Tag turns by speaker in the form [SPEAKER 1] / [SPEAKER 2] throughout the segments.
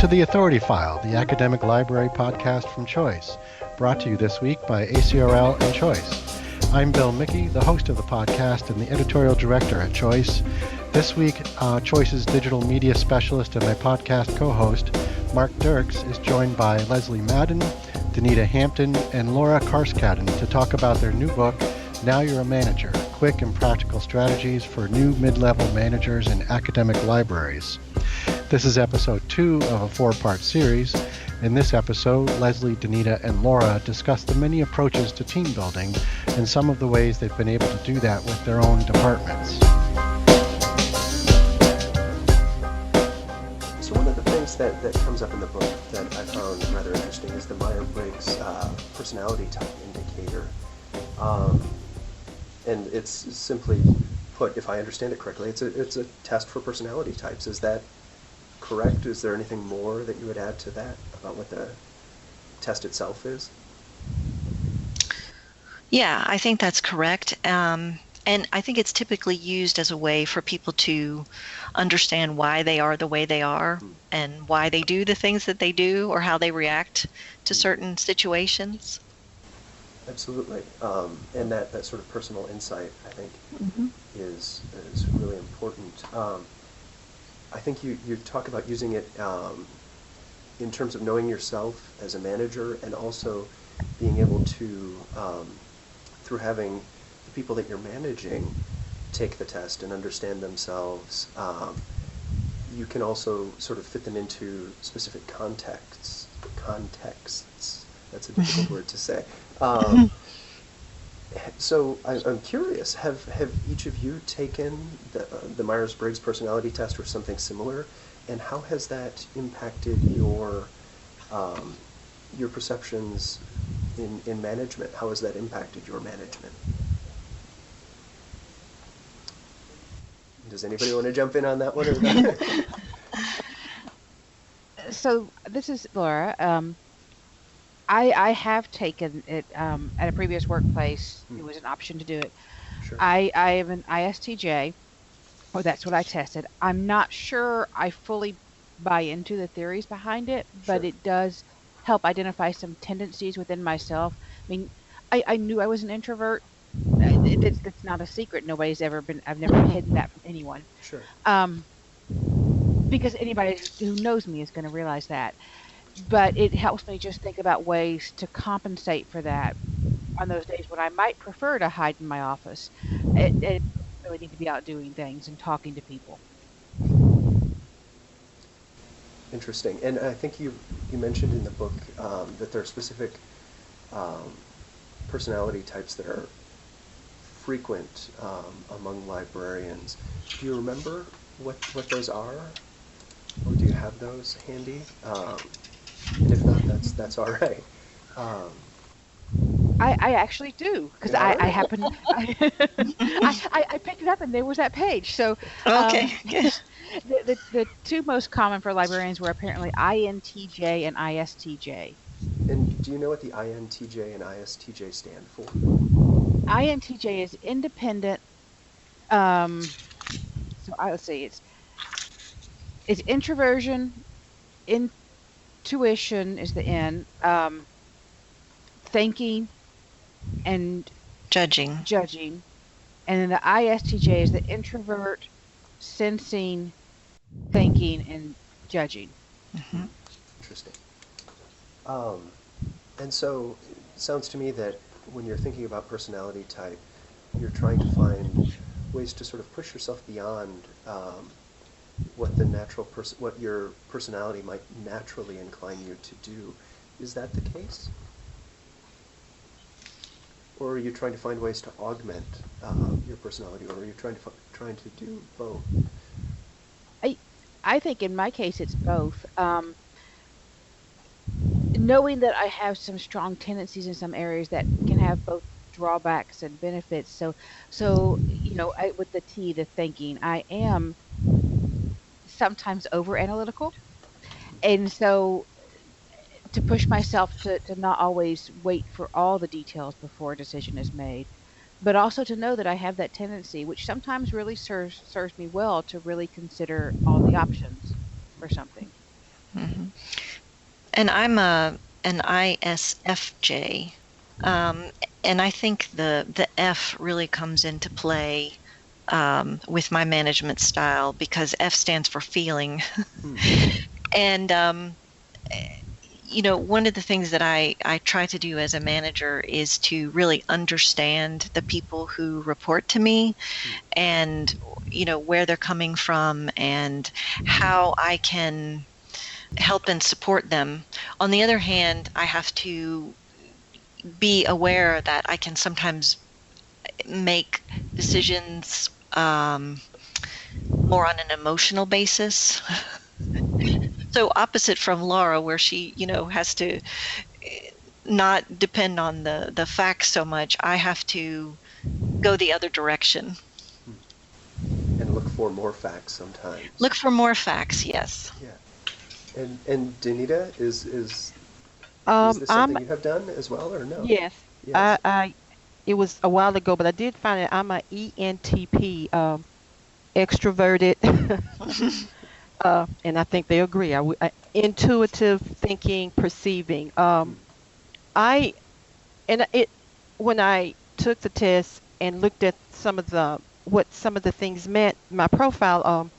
[SPEAKER 1] to The Authority File, the academic library podcast from Choice, brought to you this week by ACRL and Choice. I'm Bill Mickey, the host of the podcast and the editorial director at Choice. This week, Choice's digital media specialist and my podcast co-host, Mark Derks, is joined by Leslie Madden, Denita Hampton, and Laura Carscaddon to talk about their new book, Now You're a Manager, Quick and Practical Strategies for New Mid-Level Managers in Academic Libraries. This is episode 2 of a 4-part series. In this episode, Leslie, Denita, and Laura discuss the many approaches to team building and some of the ways they've been able to do that with their own departments.
[SPEAKER 2] So one of the things that comes up in the book that I found rather interesting is the Meyers-Briggs Personality Type indicator. And it's simply put, if I understand it correctly, it's a test for personality types. Is that correct? Is there anything more that you would add to that about what the test itself is?
[SPEAKER 3] Yeah, I think that's correct. And I think it's typically used as a way for people to understand why they are the way they are and why they do the things that they do or how they react to certain situations.
[SPEAKER 2] Absolutely. And that sort of personal insight, I think, is really important. I think you talk about using it in terms of knowing yourself as a manager and also being able to, through having the people that you're managing take the test and understand themselves, you can also sort of fit them into specific contexts. That's a difficult word to say. So I'm curious, have each of you taken the Myers-Briggs Personality Test or something similar, and how has that impacted your perceptions in management? How has that impacted your management? Does anybody want to jump in on that one? Or
[SPEAKER 4] So this is Laura. I have taken it at a previous workplace. It was an option to do it.
[SPEAKER 2] Sure.
[SPEAKER 4] I have an ISTJ, or that's what I tested. I'm not sure I fully buy into the theories behind it, but
[SPEAKER 2] Sure.
[SPEAKER 4] it does help identify some tendencies within myself. I mean, I knew I was an introvert. It's not a secret. I've never hidden that from anyone.
[SPEAKER 2] Sure.
[SPEAKER 4] Because anybody who knows me is going to realize that. But it helps me just think about ways to compensate for that on those days when I might prefer to hide in my office. It really need to be out doing things and talking to people.
[SPEAKER 2] Interesting. And I think you mentioned in the book that there are specific personality types that are frequent among librarians. Do you remember what those are? Or do you have those handy? And if not, that's all right.
[SPEAKER 4] I actually do, because I happen I picked it up and there was that page. So
[SPEAKER 3] Okay, good.
[SPEAKER 4] the two most common for librarians were apparently INTJ and ISTJ.
[SPEAKER 2] And do you know what the INTJ and ISTJ stand for?
[SPEAKER 4] INTJ is independent. Let's see. It's introversion, intuition is the N, thinking, and
[SPEAKER 3] Judging.
[SPEAKER 4] and then the ISTJ is the introvert, sensing, thinking, and judging.
[SPEAKER 3] Mm-hmm.
[SPEAKER 2] Interesting. And so it sounds to me that when you're thinking about personality type, you're trying to find ways to sort of push yourself beyond what your personality might naturally incline you to do. Is that the case? Or are you trying to find ways to augment your personality, or are you trying to do both?
[SPEAKER 4] I think in my case it's both. Knowing that I have some strong tendencies in some areas that can have both drawbacks and benefits. So with the T, the thinking, I am sometimes over analytical, and so to push myself to not always wait for all the details before a decision is made, but also to know that I have that tendency, which sometimes really serves me well, to really consider all the options for something.
[SPEAKER 3] hmm And I'm an ISFJ, um, and I think the F really comes into play with my management style because F stands for feeling.
[SPEAKER 2] Hmm.
[SPEAKER 3] And one of the things that I try to do as a manager is to really understand the people who report to me and, where they're coming from and how I can help and support them. On the other hand, I have to be aware that I can sometimes make decisions more on an emotional basis. So opposite from Laura, where she, has to not depend on the facts so much, I have to go the other direction.
[SPEAKER 2] And look for more facts sometimes.
[SPEAKER 3] Look for more facts, yes.
[SPEAKER 2] Yeah. And Denita, is this
[SPEAKER 4] Um,
[SPEAKER 2] something
[SPEAKER 4] I'm
[SPEAKER 2] you have done as well, or no?
[SPEAKER 4] yes.
[SPEAKER 2] Yes.
[SPEAKER 4] I it was a while ago, but I did find that I'm a ENTP, extroverted, and I think they agree. Intuitive thinking, perceiving.
[SPEAKER 2] Hmm.
[SPEAKER 4] I and it when I took the test and looked at what some of the things meant, my profile,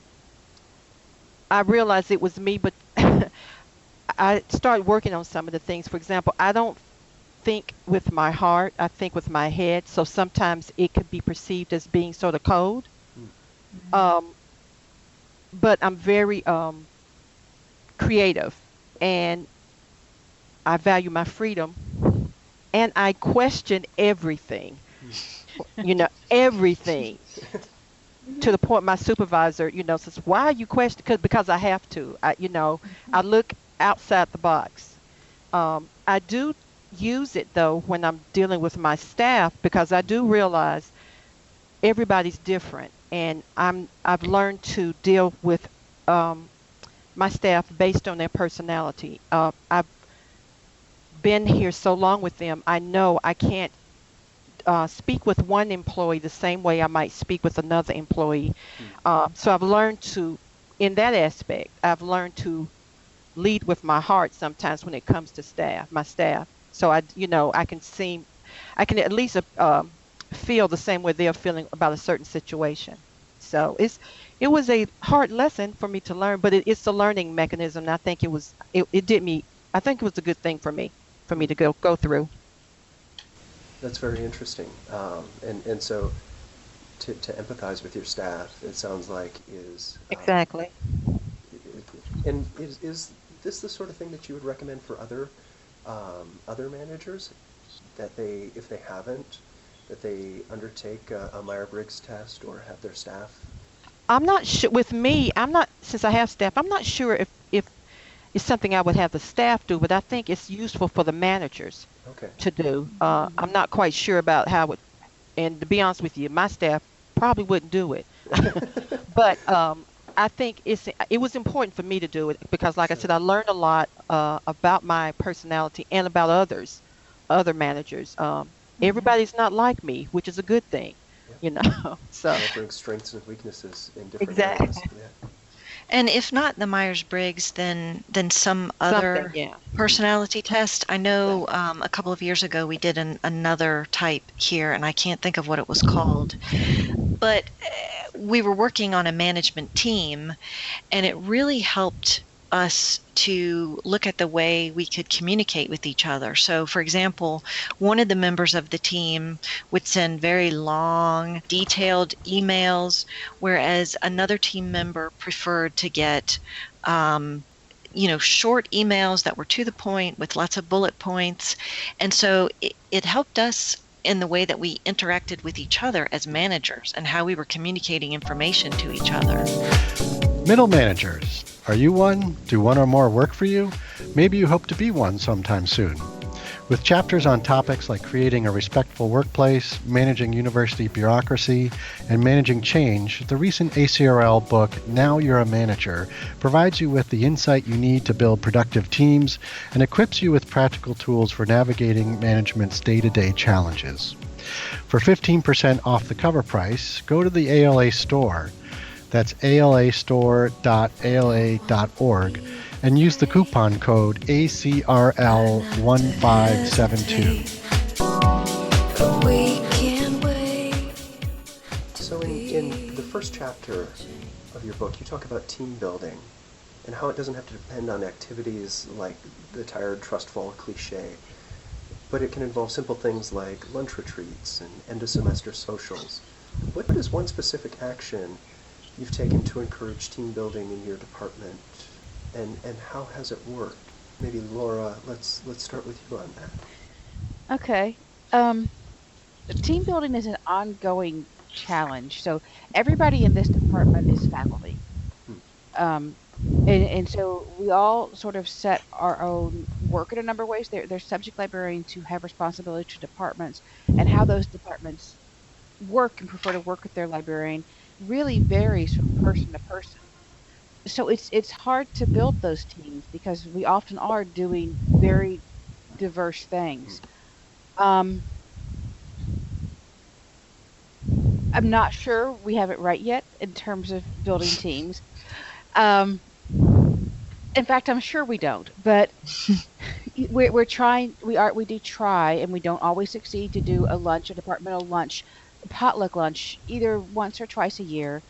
[SPEAKER 4] I realized it was me, but I started working on some of the things. For example, I don't think with my heart, I think with my head. So sometimes it could be perceived as being sort of cold.
[SPEAKER 2] Hmm.
[SPEAKER 4] Um, but I'm very creative and I value my freedom and I question everything, everything to the point my supervisor, says, why are you questioning? Because I have to. I look outside the box. I do use it though when I'm dealing with my staff because I do realize everybody's different, and I've learned to deal with my staff based on their personality. I've been here so long with them, I know I can't speak with one employee the same way I might speak with another employee. So I've learned to, in that aspect, I've learned to lead with my heart sometimes when it comes to my staff. So I can at least feel the same way they're feeling about a certain situation. So it was a hard lesson for me to learn, but it's a learning mechanism. And I think it did me. I think it was a good thing for me to go through.
[SPEAKER 2] That's very interesting. And so to empathize with your staff, it sounds like is
[SPEAKER 4] Exactly.
[SPEAKER 2] and is this the sort of thing that you would recommend for other managers, that they, if they haven't, that they undertake a Meyer-Briggs test or have their staff?
[SPEAKER 4] I'm not sure with me. I'm not since I have staff. I'm not sure if it's something I would have the staff do, but I think it's useful for the managers
[SPEAKER 2] Okay.
[SPEAKER 4] to do. I'm not quite sure about how it, and to be honest with you, my staff probably wouldn't do it. But I think it was important for me to do it because, like I said, I learned a lot about my personality and about other managers. Everybody's not like me, which is a good thing, So
[SPEAKER 2] All bring strengths and weaknesses in different
[SPEAKER 4] exactly.
[SPEAKER 2] areas. Yeah.
[SPEAKER 3] And if not the Myers-Briggs, then some
[SPEAKER 4] Something,
[SPEAKER 3] other
[SPEAKER 4] yeah.
[SPEAKER 3] personality test. I know
[SPEAKER 4] Exactly.
[SPEAKER 3] a couple of years ago we did another type here, and I can't think of what it was called. But we were working on a management team, and it really helped us to look at the way we could communicate with each other. So, for example, one of the members of the team would send very long, detailed emails, whereas another team member preferred to get, short emails that were to the point with lots of bullet points. And so it helped us in the way that we interacted with each other as managers and how we were communicating information to each other.
[SPEAKER 1] Middle managers. Are you one? Do one or more work for you? Maybe you hope to be one sometime soon. With chapters on topics like creating a respectful workplace, managing university bureaucracy, and managing change, the recent ACRL book, Now You're a Manager, provides you with the insight you need to build productive teams and equips you with practical tools for navigating management's day-to-day challenges. For 15% off the cover price, go to the ALA store. That's alastore.ala.org and use the coupon code ACRL1572.
[SPEAKER 2] So in the first chapter of your book, you talk about team building and how it doesn't have to depend on activities like the tired trust fall cliche, but it can involve simple things like lunch retreats and end-of-semester socials. What is one specific action you've taken to encourage team building in your department, and how has it worked? Maybe Laura, let's start with you on that.
[SPEAKER 4] Okay. Team building is an ongoing challenge. So everybody in this department is faculty. Um, and so we all sort of set our own work in a number of ways. There's subject librarians who have responsibility to departments, and how those departments work and prefer to work with their librarian really varies from person to person. So it's hard to build those teams because we often are doing very diverse things. Um, I'm not sure we have it right yet in terms of building teams. Um, in fact, I'm sure we don't. But we're trying. We do try, and we don't always succeed to do a departmental lunch, a potluck lunch, either once or twice a year.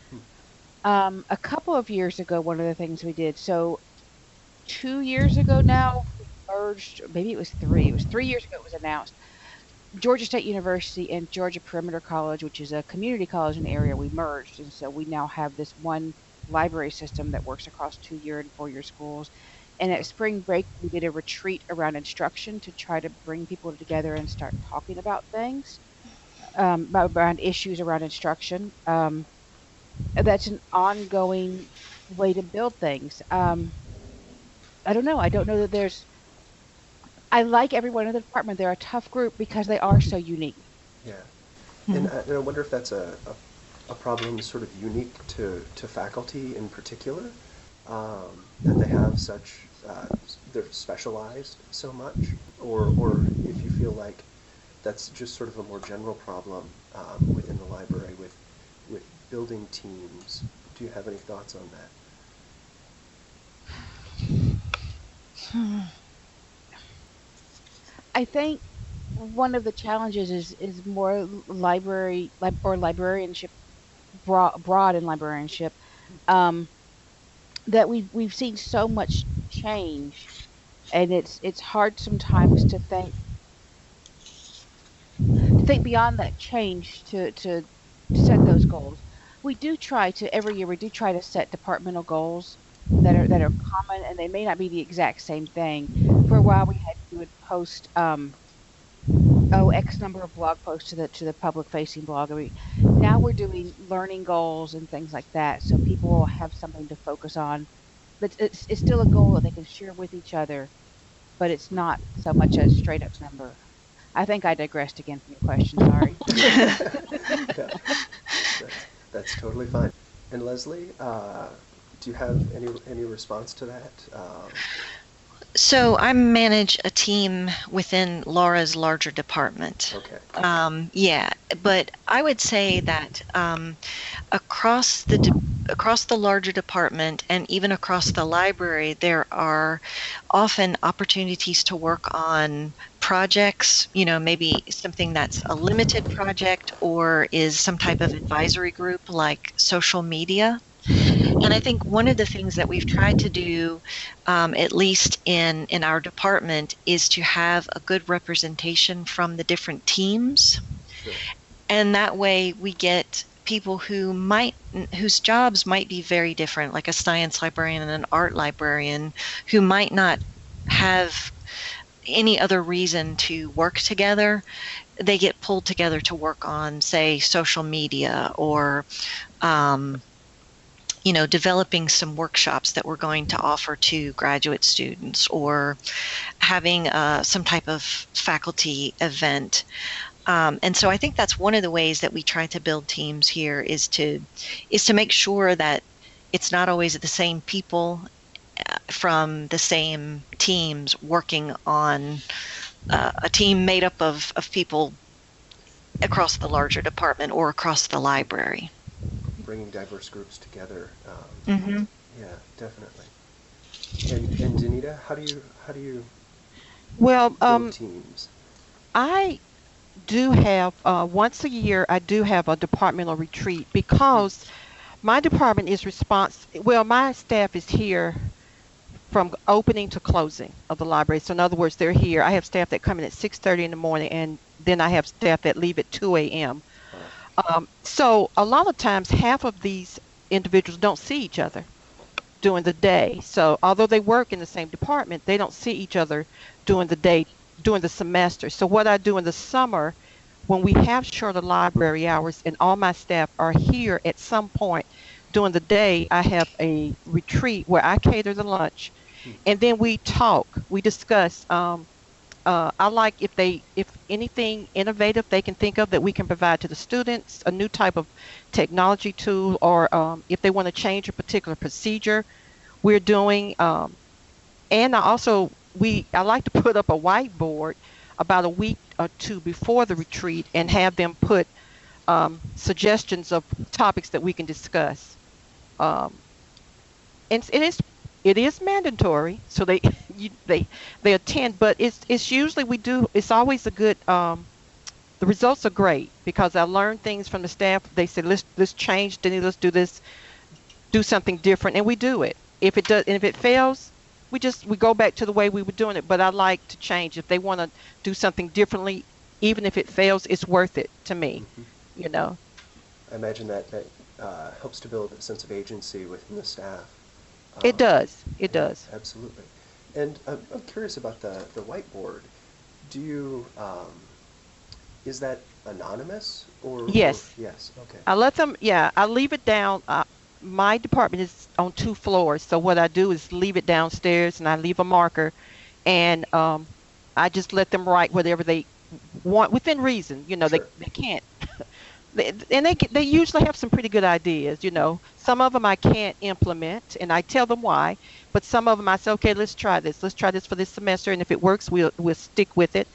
[SPEAKER 4] A couple of years ago, one of the things we did. So 2 years ago now, we merged. Maybe it was three. It was 3 years ago. It was announced. Georgia State University and Georgia Perimeter College, which is a community college in the area, we merged, and so we now have this one library system that works across 2-year and 4-year schools. And at spring break, we did a retreat around instruction to try to bring people together and start talking about things, around issues around instruction. That's an ongoing way to build things. I don't know. I don't know that there's. I like everyone in the department. They're a tough group because they are so unique.
[SPEAKER 2] Yeah. And I wonder if that's a problem sort of unique to faculty in particular, that they have such, they're specialized so much, or if you feel like that's just sort of a more general problem within the library with building teams. Do you have any thoughts on that?
[SPEAKER 4] I think one of the challenges is more librarianship, broad in librarianship, um, that we've seen so much change, and it's hard sometimes to think beyond that change to set those goals. We do try to every year we do try to set departmental goals that are common, and they may not be the exact same thing. For a while, we would post X number of blog posts to the public facing blog. Now we're doing learning goals and things like that, so people will have something to focus on. But it's still a goal that they can share with each other, but it's not so much a straight up number. I think I digressed again from your question. Sorry.
[SPEAKER 2] Yeah, that's totally fine. And Leslie, do you have any response to that?
[SPEAKER 3] So I manage a team within Laura's larger department.
[SPEAKER 2] Okay.
[SPEAKER 3] Yeah, but I would say that across the larger department and even across the library, there are often opportunities to work on projects, maybe something that's a limited project or is some type of advisory group like social media. And I think one of the things that we've tried to do, at least in our department, is to have a good representation from the different teams.
[SPEAKER 2] Sure.
[SPEAKER 3] And that way we get people whose jobs might be very different, like a science librarian and an art librarian, who might not have any other reason to work together. They get pulled together to work on, say, social media or developing some workshops that we're going to offer to graduate students, or having some type of faculty event. And so I think that's one of the ways that we try to build teams here is to make sure that it's not always the same people from the same teams working on a team made up of people across the larger department or across the library.
[SPEAKER 2] Bringing diverse groups together.
[SPEAKER 3] Mm-hmm.
[SPEAKER 2] Yeah, definitely. And Denita, how do you
[SPEAKER 5] Well,
[SPEAKER 2] build teams?
[SPEAKER 5] I do have once a year. I do have a departmental retreat
[SPEAKER 2] Hmm.
[SPEAKER 5] because my department is Well, my staff is here from opening to closing of the library. So in other words, they're here. I have staff that come in at 6:30 in the morning, and then I have staff that leave at 2 a.m.
[SPEAKER 2] Wow.
[SPEAKER 5] So a lot of times, half of these individuals don't see each other during the day. So although they work in the same department, they don't see each other during the day, during the semester. So what I do in the summer, when we have shorter library hours and all my staff are here at some point during the day, I have a retreat where I cater the lunch,
[SPEAKER 2] Hmm.
[SPEAKER 5] and then we talk, we discuss. I like if anything innovative they can think of that we can provide to the students, a new type of technology tool, or if they want to change a particular procedure we're doing. And I like to put up a whiteboard about a week or two before the retreat and have them put suggestions of topics that we can discuss. Um, and it is mandatory, so they you, they attend, but it's usually we do. It's always a good. The results are great because I learn things from the staff. They say let's change, Denny, let's do this, do something different, and we do it. If it does, and if it fails, we go back to the way we were doing it. But I like to change. If they want to do something differently, even if it fails, it's worth it to me.
[SPEAKER 2] Hmm.
[SPEAKER 5] You know,
[SPEAKER 2] I imagine that helps to build a sense of agency within the staff.
[SPEAKER 5] it
[SPEAKER 2] Um,
[SPEAKER 5] does. It
[SPEAKER 2] yeah,
[SPEAKER 5] does.
[SPEAKER 2] absolutely. And I'm curious about the whiteboard. Do you is that anonymous or
[SPEAKER 5] Yes.
[SPEAKER 2] yes? Okay.
[SPEAKER 5] I let them, yeah, I leave it down. My department is on 2 floors. So what I do is leave it downstairs and I leave a marker and I just let them write whatever they want within reason.
[SPEAKER 2] Sure.
[SPEAKER 5] They can't. They usually have some pretty good ideas. Some of them I can't implement and I tell them why, but some of them I say, okay, let's try this. Let's try this for this semester. And if it works, we'll stick with it.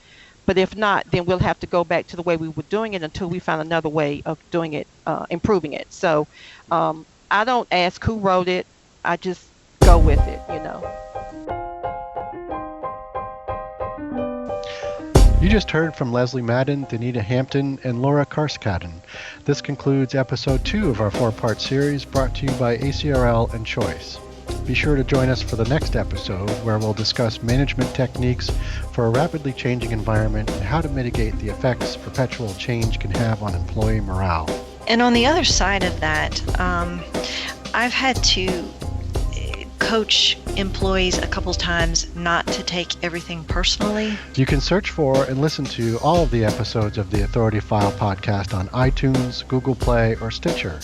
[SPEAKER 5] But if not, then we'll have to go back to the way we were doing it until we find another way of doing it, improving it. So I don't ask who wrote it. I just go with it.
[SPEAKER 1] You just heard from Leslie Madden, Denita Hampton, and Laura Carscaddon. This concludes episode 2 of our 4-part series brought to you by ACRL and Choice. Be sure to join us for the next episode where we'll discuss management techniques for a rapidly changing environment and how to mitigate the effects perpetual change can have on employee morale.
[SPEAKER 3] And on the other side of that, I've had to coach employees a couple times not to take everything personally.
[SPEAKER 1] You can search for and listen to all of the episodes of the Authority File podcast on iTunes, Google Play, or Stitcher.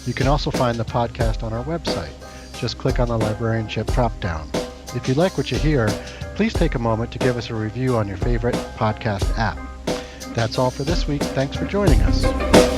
[SPEAKER 1] You can also find the podcast on our website. Just click on the librarianship drop-down. If you like what you hear, please take a moment to give us a review on your favorite podcast app. That's all for this week. Thanks for joining us.